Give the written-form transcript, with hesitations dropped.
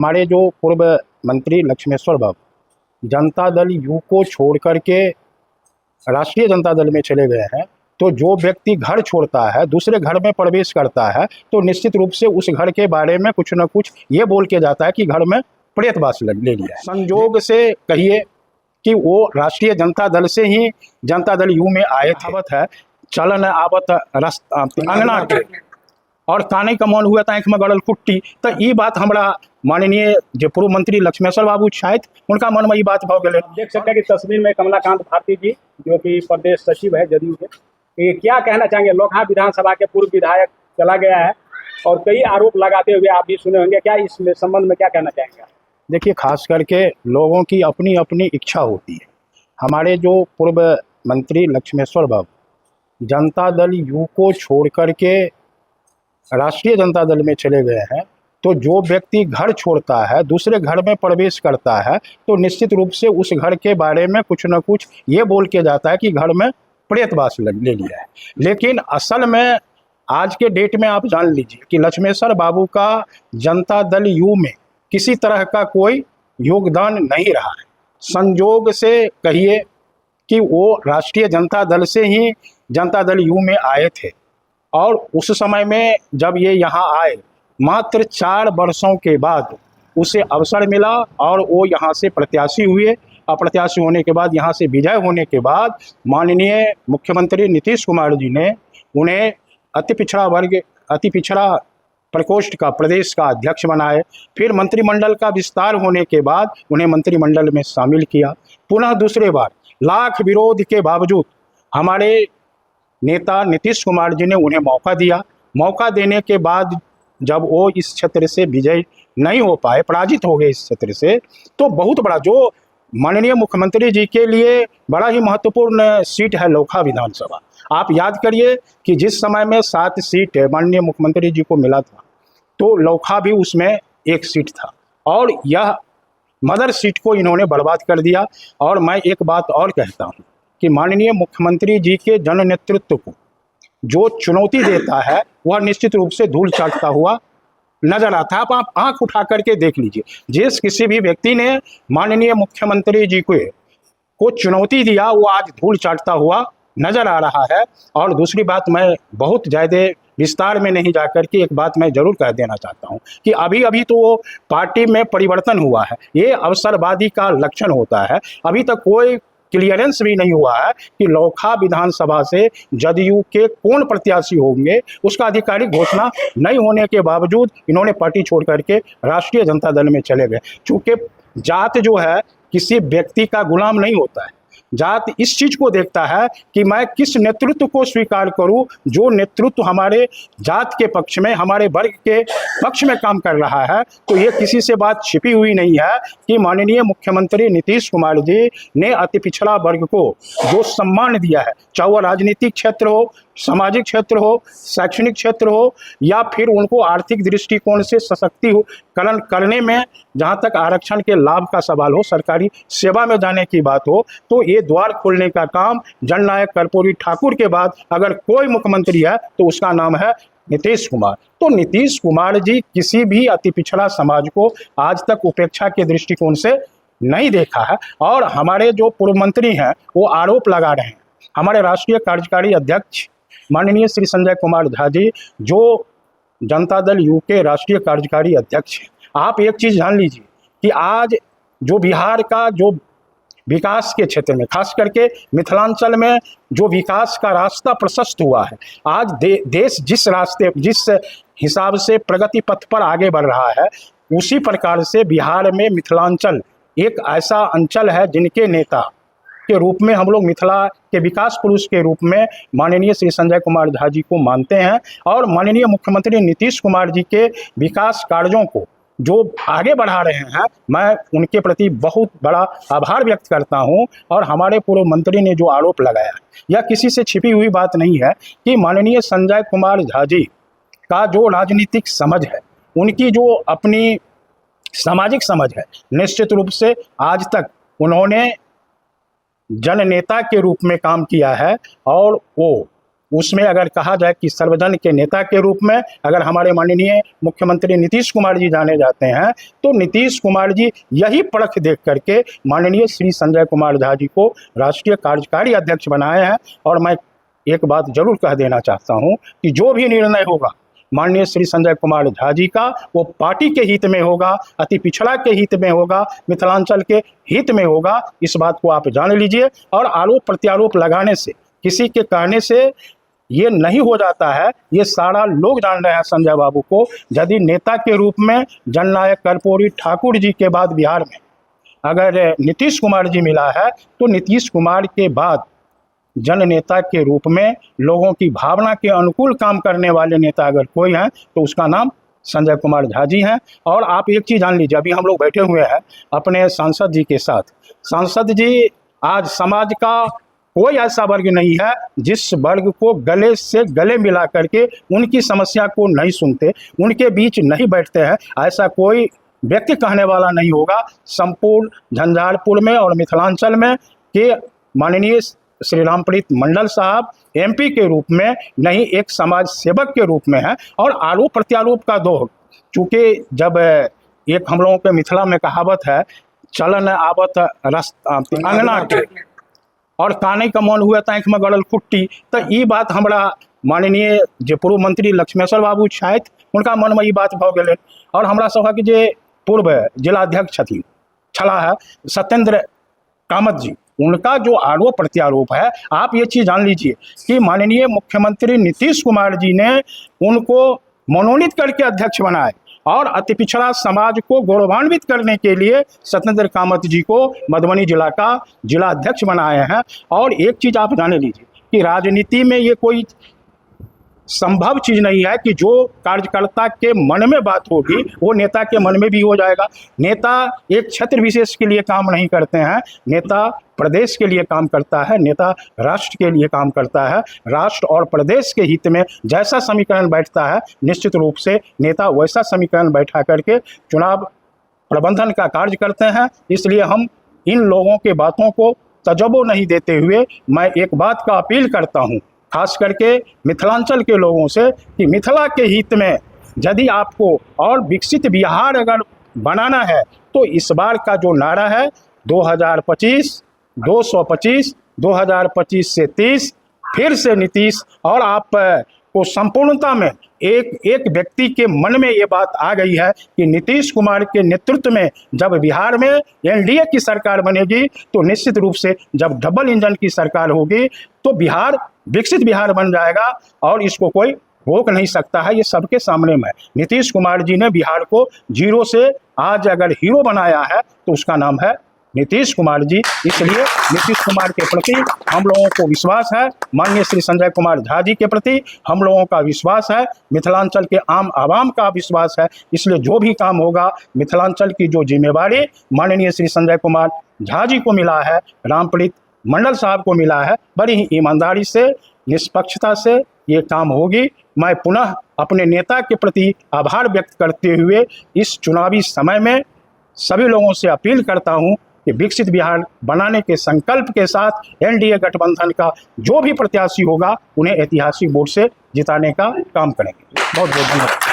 हमारे जो पूर्व मंत्री लक्ष्मेश्वर बाबू जनता दल यू को छोड़ करके राष्ट्रीय जनता दल में चले गए हैं, तो जो व्यक्ति घर छोड़ता है, दूसरे घर में प्रवेश करता है, तो निश्चित रूप से उस घर के बारे में कुछ न कुछ ये बोल के जाता है कि घर में प्रेतवास ले लिया है। संयोग से कहिए कि वो राष्ट्रीय जनता दल से ही जनता दल यू में आए थे। चलन आवत अंगना के और काने का मन हुआ था आँख में गड़ल कुट्टी। तो ये बात हमारा माननीय जो पूर्व मंत्री लक्ष्मेश्वर बाबू शायद उनका मन में ये बात भाव गए। देख सकते हैं कि तस्वीर में कमलाकांत भारती जी जो कि प्रदेश सचिव है जदयू के, ये क्या कहना चाहेंगे? लोकहा विधानसभा के पूर्व विधायक चला गया है और कई आरोप लगाते हुए आप भी सुने होंगे, क्या इस संबंध में क्या कहना चाहेंगे? देखिए, खास करके लोगों की अपनी अपनी इच्छा होती है। हमारे जो पूर्व मंत्री लक्ष्मेश्वर बाबू जनता दल यू को छोड़ करके राष्ट्रीय जनता दल में चले गए हैं, तो जो व्यक्ति घर छोड़ता है, दूसरे घर में प्रवेश करता है, तो निश्चित रूप से उस घर के बारे में कुछ न कुछ ये बोल के जाता है कि घर में प्रेतवास ले लिया है। लेकिन असल में आज के डेट में आप जान लीजिए कि लक्ष्मेश्वर बाबू का जनता दल यू में किसी तरह का कोई योगदान नहीं रहा है। संयोग से कहिए कि वो राष्ट्रीय जनता दल से ही जनता दल यू में आए थे और उस समय में जब ये यहाँ आए, मात्र 4 वर्षों के बाद उसे अवसर मिला और वो यहाँ से प्रत्याशी हुए। अप्रत्याशी होने के बाद, यहाँ से विजय होने के बाद माननीय मुख्यमंत्री नीतीश कुमार जी ने उन्हें अति पिछड़ा प्रकोष्ठ का प्रदेश का अध्यक्ष बनाए। फिर मंत्रिमंडल का विस्तार होने के बाद उन्हें मंत्रिमंडल में शामिल किया। पुनः दूसरे बार लाख विरोध के बावजूद हमारे नेता नीतीश कुमार जी ने उन्हें मौका दिया। मौका देने के बाद जब वो इस क्षेत्र से विजय नहीं हो पाए, पराजित हो गए इस क्षेत्र से, तो बहुत बड़ा जो माननीय मुख्यमंत्री जी के लिए बड़ा ही महत्वपूर्ण सीट है लोकहा विधानसभा। आप याद करिए कि जिस समय में 7 सीट माननीय मुख्यमंत्री जी को मिला था, तो लोकहा भी उसमें एक सीट था और यह मदर सीट को इन्होंने बर्बाद कर दिया। और मैं एक बात और कहता हूँ कि माननीय मुख्यमंत्री जी के जन नेतृत्व को जो चुनौती देता है वह निश्चित रूप से धूल चाटता हुआ नजर आता है। आप आंख उठा करके देख लीजिए, जिस किसी भी व्यक्ति ने माननीय मुख्यमंत्री जी को चुनौती दिया वो आज धूल चाटता हुआ नजर आ रहा है। और दूसरी बात, मैं बहुत ज़्यादा विस्तार में नहीं जाकर के एक बात मैं जरूर कह देना चाहता हूं कि अभी अभी तो वो पार्टी में परिवर्तन हुआ है, ये अवसरवादी का लक्षण होता है। अभी तक कोई क्लियरेंस भी नहीं हुआ है कि लोकहा विधानसभा से जदयू के कौन प्रत्याशी होंगे। उसका आधिकारिक घोषणा नहीं होने के बावजूद इन्होंने पार्टी छोड़ करके राष्ट्रीय जनता दल में चले गए। चूँकि जात जो है किसी व्यक्ति का गुलाम नहीं होता है, जात इस चीज को देखता है कि मैं किस नेतृत्व को स्वीकार करूं, जो नेतृत्व हमारे जात के पक्ष में, हमारे वर्ग के पक्ष में काम कर रहा है। तो ये किसी से बात छिपी हुई नहीं है कि माननीय मुख्यमंत्री नीतीश कुमार जी ने अति पिछड़ा वर्ग को जो सम्मान दिया है, चाहे वह राजनीतिक क्षेत्र हो, सामाजिक क्षेत्र हो, शैक्षणिक क्षेत्र हो, या फिर उनको आर्थिक दृष्टिकोण से सशक्तिकरण करने में, जहां तक आरक्षण के लाभ का सवाल हो, सरकारी सेवा में जाने की बात हो, तो ये द्वार खोलने का काम जननायक कर्पूरी ठाकुर के बाद अगर कोई मुख्यमंत्री है तो उसका नाम है नीतीश कुमार। तो नीतीश कुमार जी किसी भी अति पिछड़ा समाज को आज तक उपेक्षा के दृष्टिकोण से नहीं देखा है। और हमारे जो पूर्व मंत्री हैं वो आरोप लगा रहे हैं, हमारे राष्ट्रीय कार्यकारी अध्यक्ष माननीय श्री संजय कुमार झा जी, जो जनता दल यू के राष्ट्रीय कार्यकारी अध्यक्ष हैं। आप एक चीज जान लीजिए कि आज जो बिहार का जो विकास के क्षेत्र में, खास करके मिथिलांचल में जो विकास का रास्ता प्रशस्त हुआ है, आज देश जिस हिसाब से प्रगति पथ पर आगे बढ़ रहा है, उसी प्रकार से बिहार में मिथिलांचल एक ऐसा अंचल है जिनके नेता के रूप में हम लोग मिथिला के विकास पुरुष के रूप में माननीय श्री संजय कुमार झा जी को मानते हैं। और माननीय मुख्यमंत्री नीतीश कुमार जी के विकास कार्यों को जो आगे बढ़ा रहे हैं, मैं उनके प्रति बहुत बड़ा आभार व्यक्त करता हूं। और हमारे पूर्व मंत्री ने जो आरोप लगाया, यह किसी से छिपी हुई बात नहीं है कि माननीय संजय कुमार झा जी का जो राजनीतिक समझ है, उनकी जो अपनी सामाजिक समझ है, निश्चित रूप से आज तक उन्होंने जननेता के रूप में काम किया है। और वो उसमें अगर कहा जाए कि सर्वजन के नेता के रूप में अगर हमारे माननीय मुख्यमंत्री नीतीश कुमार जी जाने जाते हैं, तो नीतीश कुमार जी यही परख देख करके माननीय श्री संजय कुमार झा जी को राष्ट्रीय कार्यकारी अध्यक्ष बनाए हैं। और मैं एक बात जरूर कह देना चाहता हूं कि जो भी निर्णय होगा माननीय श्री संजय कुमार झा जी का, वो पार्टी के हित में होगा, अति पिछड़ा के हित में होगा, मिथिलांचल के हित में होगा। इस बात को आप जान लीजिए। और आरोप प्रत्यारोप लगाने से, किसी के कहने से ये नहीं हो जाता है। ये सारा लोग जान रहे हैं संजय बाबू को। यदि नेता के रूप में जननायक कर्पूरी ठाकुर जी के बाद बिहार में अगर नीतीश कुमार जी मिला है, तो नीतीश कुमार के बाद जन नेता के रूप में लोगों की भावना के अनुकूल काम करने वाले नेता अगर कोई हैं, तो उसका नाम संजय कुमार झा जी हैं। और आप एक चीज़ जान लीजिए, अभी हम लोग बैठे हुए हैं अपने सांसद जी के साथ। सांसद जी, आज समाज का कोई ऐसा वर्ग नहीं है जिस वर्ग को गले से गले मिला करके उनकी समस्या को नहीं सुनते, उनके बीच नहीं बैठते हैं, ऐसा कोई व्यक्ति कहने वाला नहीं होगा। संपूर्ण झंझारपुर में और मिथिलांचल में के माननीय श्री रामप्रीत मंडल साहब एमपी के रूप में नहीं, एक समाज सेवक के रूप में है। और आरोप प्रत्यारोप का दौर, चूँकि जब एक हम लोगों के मिथिला में कहावत है, चलन आवत रास्ता अंगना के और काने का मन हुआ ताँख में गड़ल कुट्टी, तो ये बात हमरा माननीय जे पूर्व मंत्री लक्ष्मेश्वर बाबू छथि, उनका मन में ये बात भ गेलै। और हमरा सभक जे पूर्व जिलाध्यक्ष छथिन छला है सत्येंद्र कामत जी, उनका जो आरोप प्रत्यारोप है, आप ये चीज़ जान लीजिए कि माननीय मुख्यमंत्री नीतीश कुमार जी ने उनको मनोनीत करके अध्यक्ष बनाए और अति पिछड़ा समाज को गौरवान्वित करने के लिए सत्येंद्र कामत जी को मधुबनी जिला का जिला अध्यक्ष बनाए हैं। और एक चीज़ आप जान लीजिए कि राजनीति में ये कोई संभव चीज़ नहीं है कि जो कार्यकर्ता के मन में बात होगी वो नेता के मन में भी हो जाएगा। नेता एक क्षेत्र विशेष के लिए काम नहीं करते हैं, नेता प्रदेश के लिए काम करता है, नेता राष्ट्र के लिए काम करता है। राष्ट्र और प्रदेश के हित में जैसा समीकरण बैठता है, निश्चित रूप से नेता वैसा समीकरण बैठा करके चुनाव प्रबंधन का कार्य करते हैं। इसलिए हम इन लोगों के बातों को तजब्बो नहीं देते हुए मैं एक बात का अपील करता हूँ, खास करके मिथिलांचल के लोगों से, कि मिथिला के हित में यदि आपको और विकसित बिहार अगर बनाना है, तो इस बार का जो नारा है 2025, 225, 2025 से 30, फिर से नीतीश। और आप को संपूर्णता में एक व्यक्ति के मन में ये बात आ गई है कि नीतीश कुमार के नेतृत्व में जब बिहार में एनडीए की सरकार बनेगी, तो निश्चित रूप से जब डबल इंजन की सरकार होगी, तो बिहार विकसित बिहार बन जाएगा और इसको कोई रोक नहीं सकता है। ये सबके सामने में नीतीश कुमार जी ने बिहार को जीरो से आज अगर हीरो बनाया है, तो उसका नाम है नीतीश कुमार जी। इसलिए नीतीश कुमार के प्रति हम लोगों को विश्वास है, माननीय श्री संजय कुमार झा जी के प्रति हम लोगों का विश्वास है, मिथिलांचल के आम आवाम का विश्वास है। इसलिए जो भी काम होगा, मिथिलांचल की जो जिम्मेवारी माननीय श्री संजय कुमार झा जी को मिला है, रामप्रीत मंडल साहब को मिला है, बड़ी ही ईमानदारी से, निष्पक्षता से ये काम होगी। मैं पुनः अपने नेता के प्रति आभार व्यक्त करते हुए इस चुनावी समय में सभी लोगों से अपील करता हूं कि विकसित बिहार बनाने के संकल्प के साथ एनडीए गठबंधन का जो भी प्रत्याशी होगा, उन्हें ऐतिहासिक वोट से जिताने का काम करेंगे। बहुत बहुत धन्यवाद।